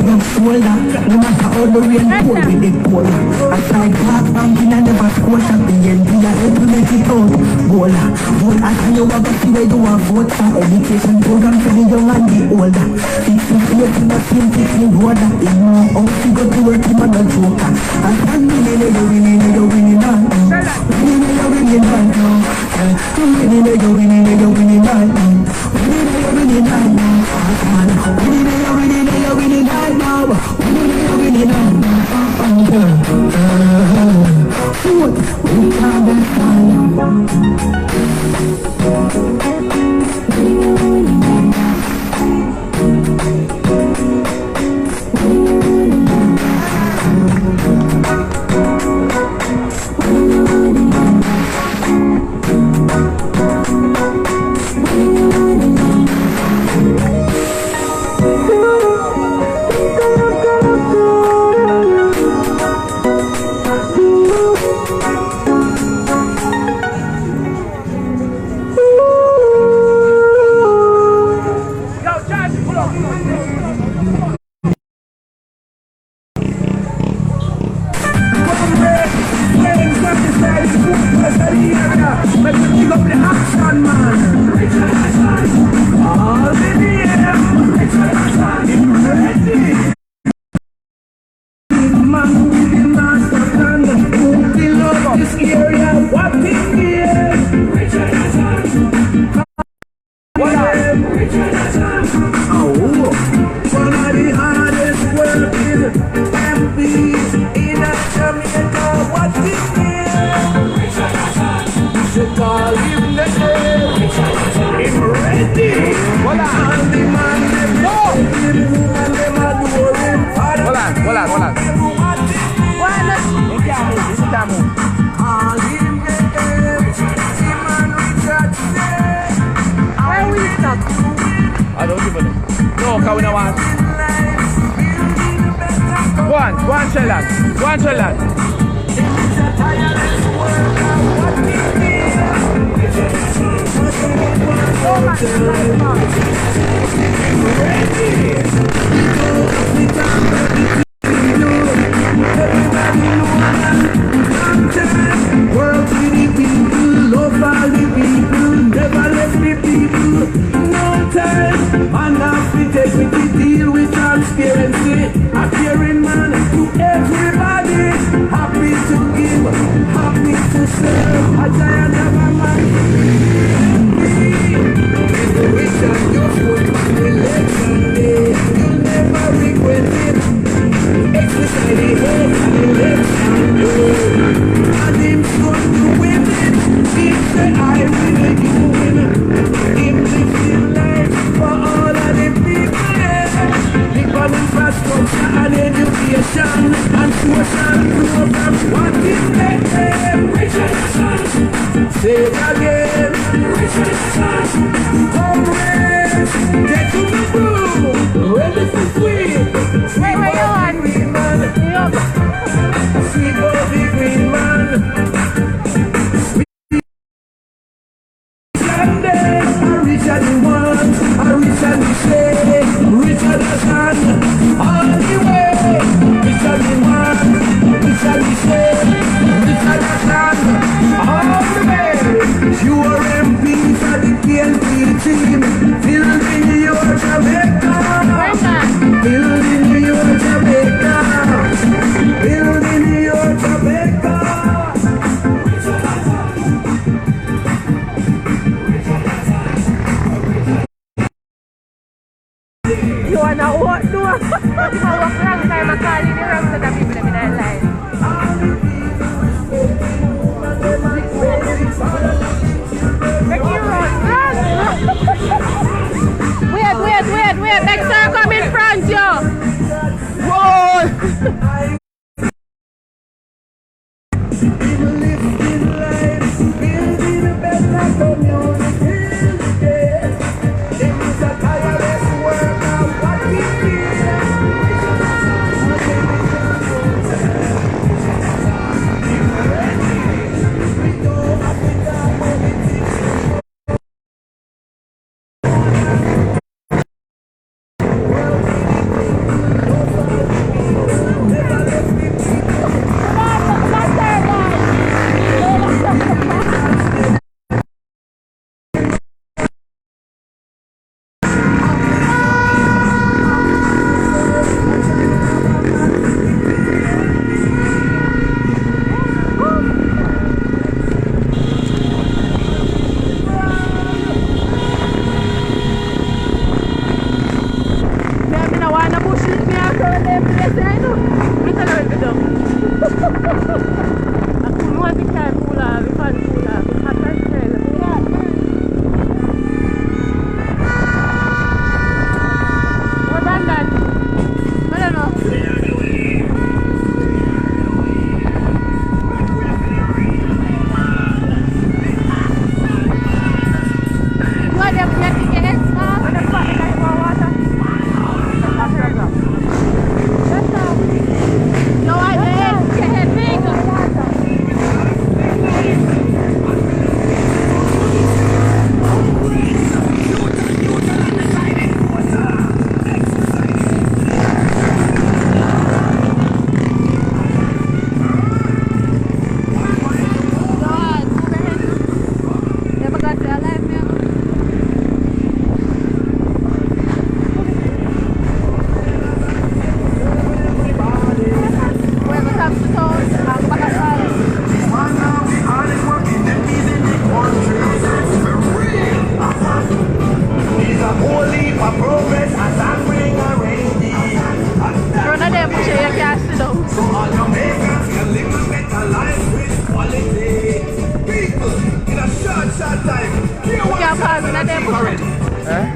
rub shoulder. No matter how the rain pour with the polar. I tried park banking and never squash up the end. We are able to make it out. Bola. Vote as and you have a see where you want vote for education program for the young and the older. 68 in the same teaching order. You know how to go to work him and a joker. And winning, you're winning, you're winning right now. Winning, you're winning right now. Winning, you're winning, you're winning right now. Winning, you're winning right now. Winning, you're winning, you're winning right now. Winning, you're winning right now. Vote, we can't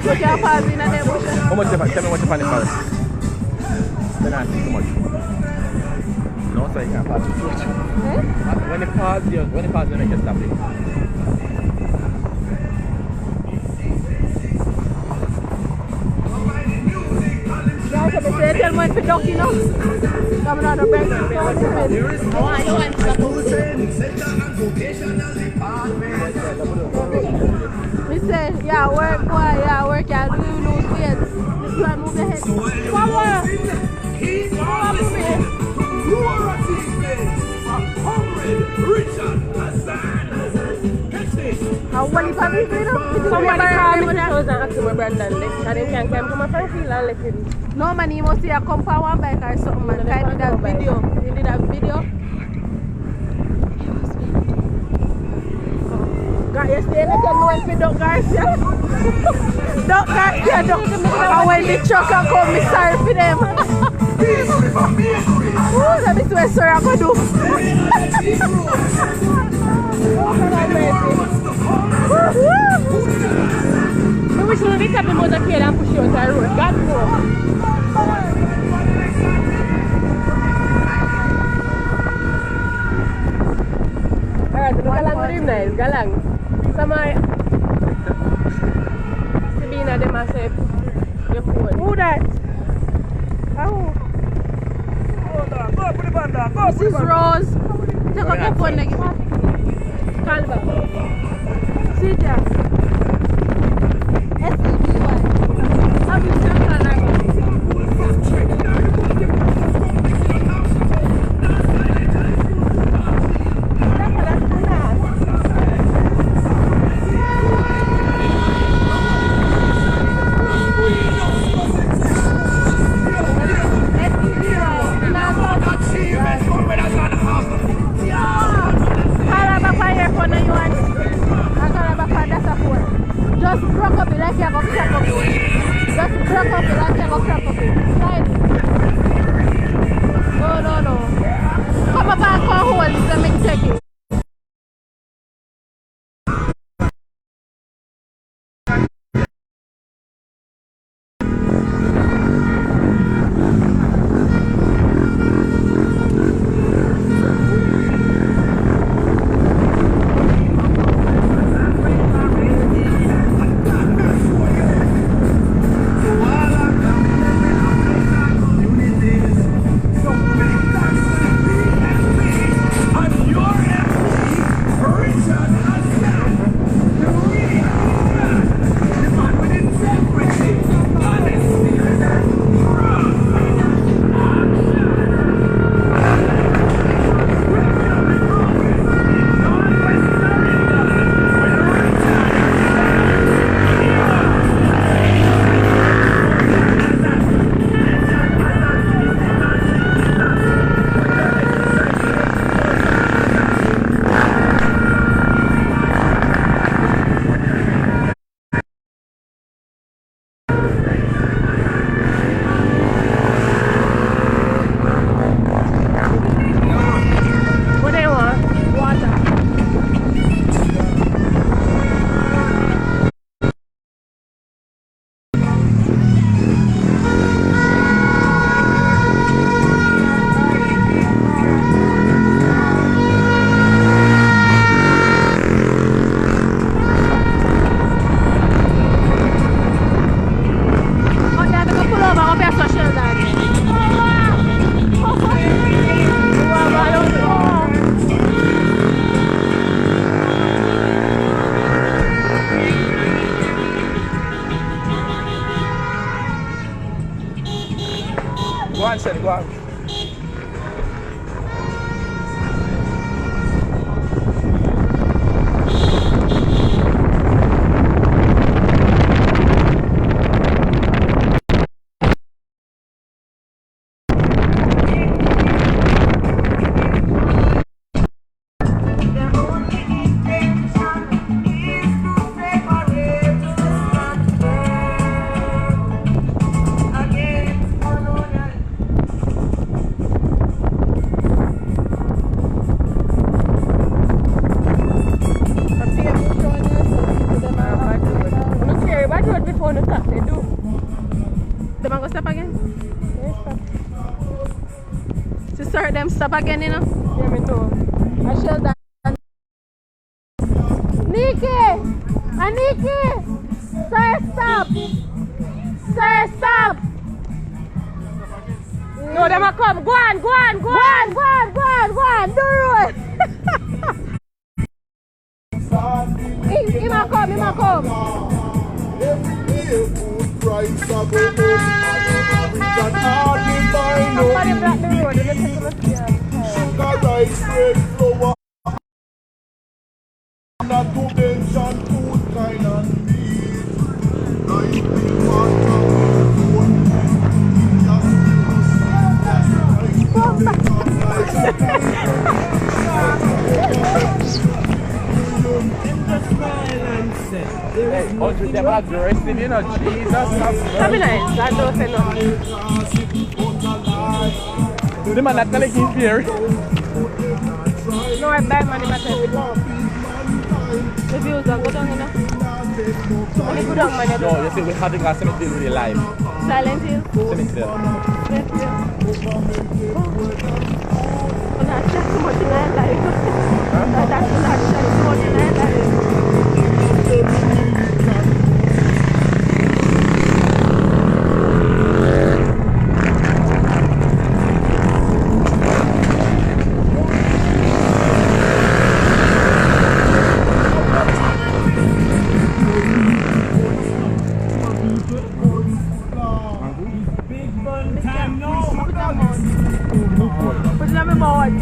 You can't pass in a bush. How much tell me what you find first. Then I see too much. No, so you can't pass too much. When you pass, you make you stop it. Yeah, so they tell me if you duck, you know. Come on, the break. We say, yeah, work, boy, yeah, work, yeah, do you lose weight? This one move your head. Forward! Forward, move your head. You are a teammate, Richard Hassan. How well you probably do, you know? Somebody call me to shows and ask me Brandon left. And then can come from a field and left him. No man, he must see a come for one bike or something, man. I did that video. You did that video? God, you stay like you know if you duck Garcia. Duck Garcia, duck. And when the truck come, me sorry for them. Ooh, let me see what sorry I can do. I wish you would be tapping Motocade and push you on the road. God knows. Alright, so galang mo rin na yun, galang. Sa mga... Sabihin na din masip yung phone. Who that? Oh. This is Rose. Take out the phone like it. Calva. Sit down. S-E-B-Y. How do you say Calva? Just broke up it like you go crap up it. Just broke up it like you go crap up it. Slide it. No. Come up and come hold it and make check it. Go on, Shelly, go on. What's up again? To start them stop again, you know? Yeah, me too. I shall that. Nikki! Aniki! Sir, stop! Sir, stop! No, them a come. Go on, go on, go on. Go on, go on, go on, do it! He might come, he might come. Somebody block the road. Let me take a Sugar rice, bread, flour. Not to mention food kind of meat. Like the Oh, to them aggressive, you know, Jesus. That'd be nice. That don't say nothing. The man not gonna keep here. No, I buy money myself. The views are good on, you know? Only good on money. No, you see, we're having a cemetery really live. Silent Hill. Cemetery. Oh, that's just too much in my life. That's too much in my life. Put it on my board.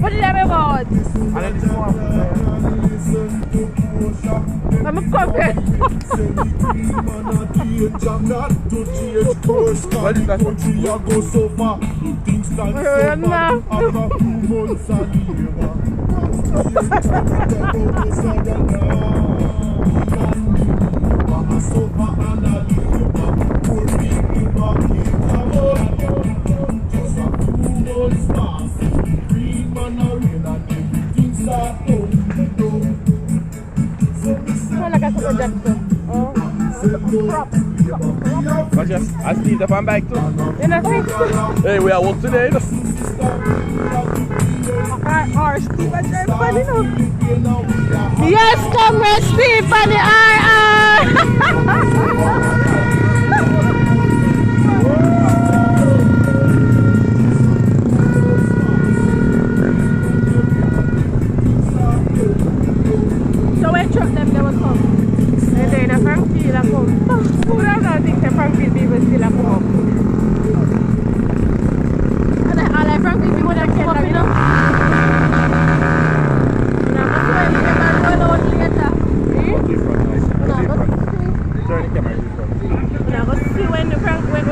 Put it on my board. I'm a cooker. What is that? I see the fan bike too. Hey, we are work today. Yes, Comrade Steve on the So when truck them they will come? And then a Frankie will come. Who does not think the Frankie people still come up? And I like Frankie people that come up, you know? Turn the camera. I go see when the Frank when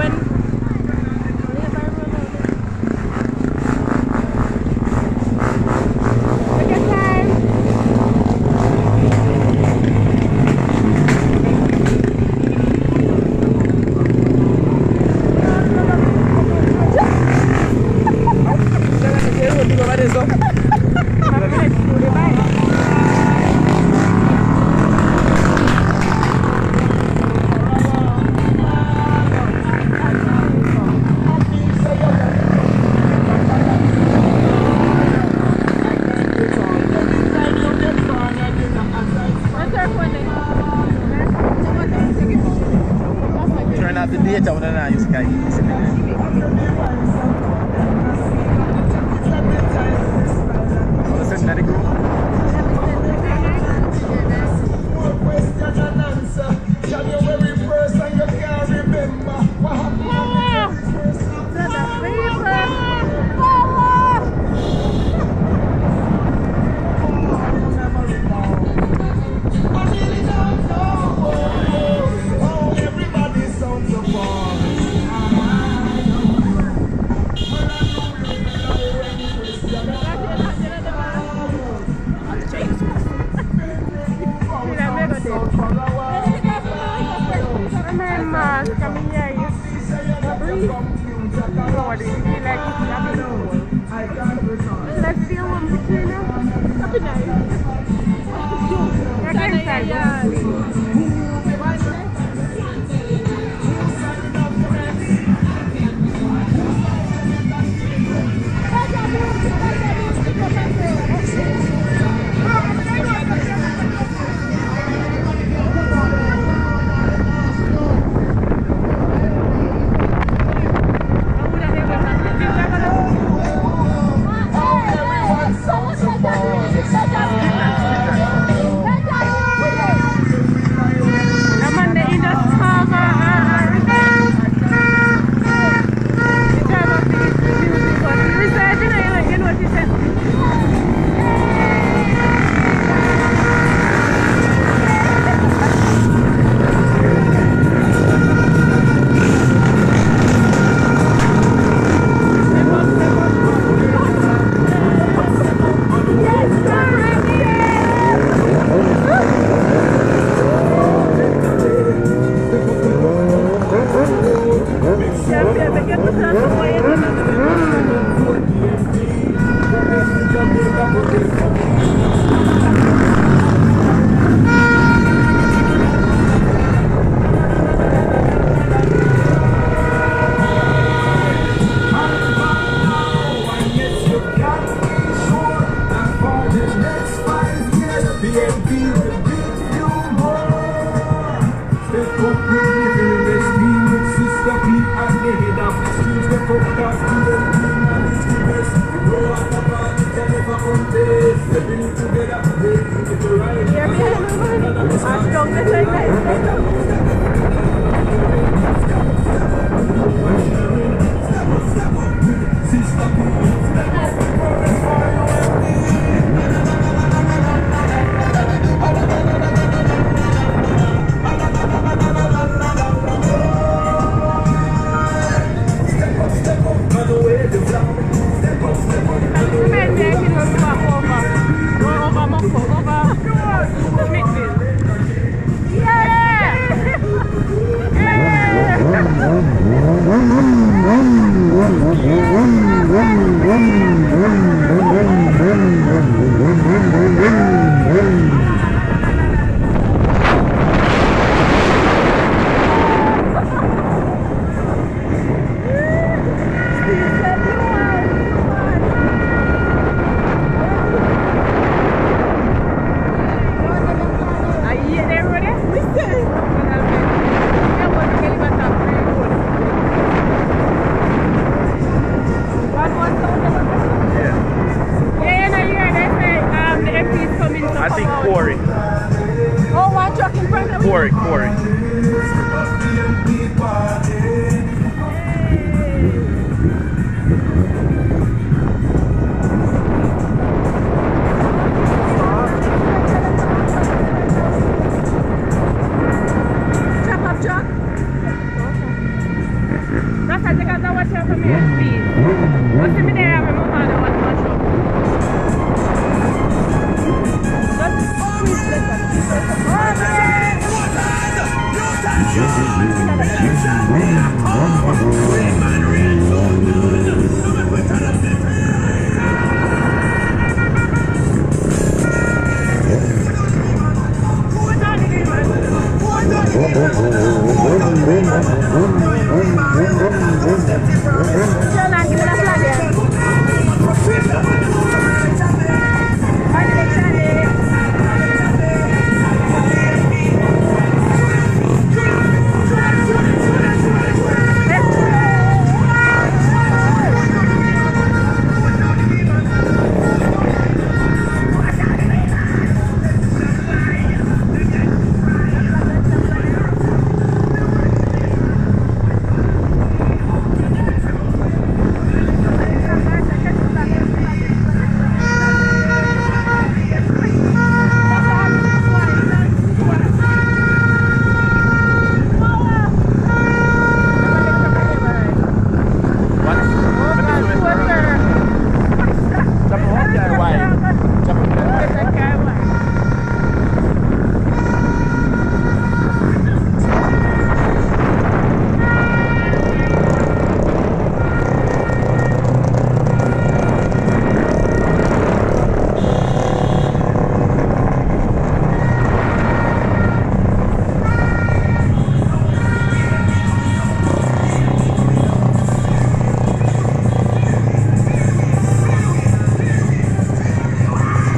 Turn out the data when I use Skype. Listen to the group. January 1st and you can't remember what everybody sounds so far. let's see one between them. That'd be nice.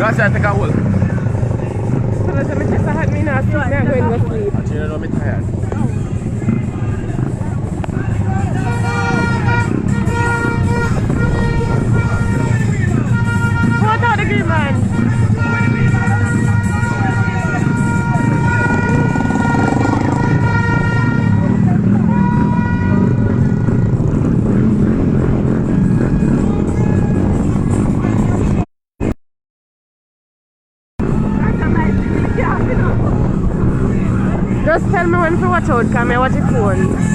That's I take a hold. So let me just have me now. So I'm going to sleep. Actually, I don't tired. What are the green man? Just tell me when to watch out, because I watch the phone.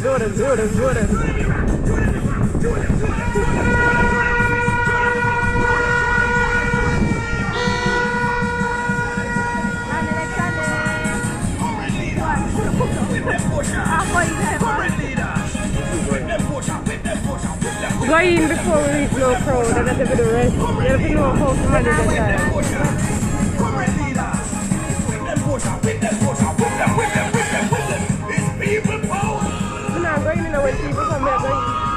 Go in before we reach no crowd and that's a bit of rest. You have to know how to manage the time. I'm not going in when people come here going.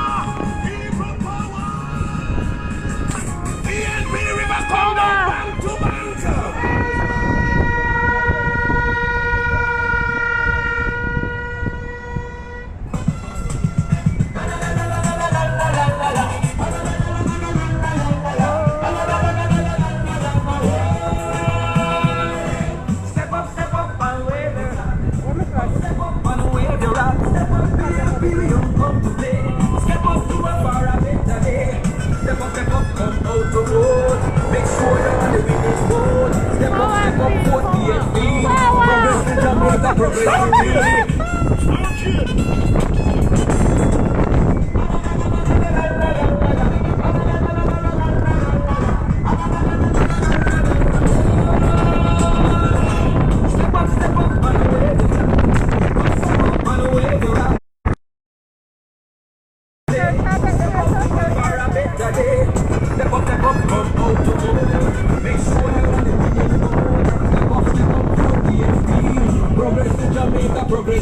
Progress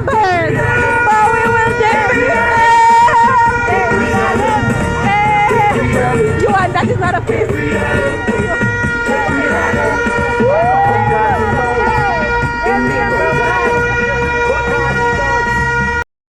bird. But we will get you and that is not a fist.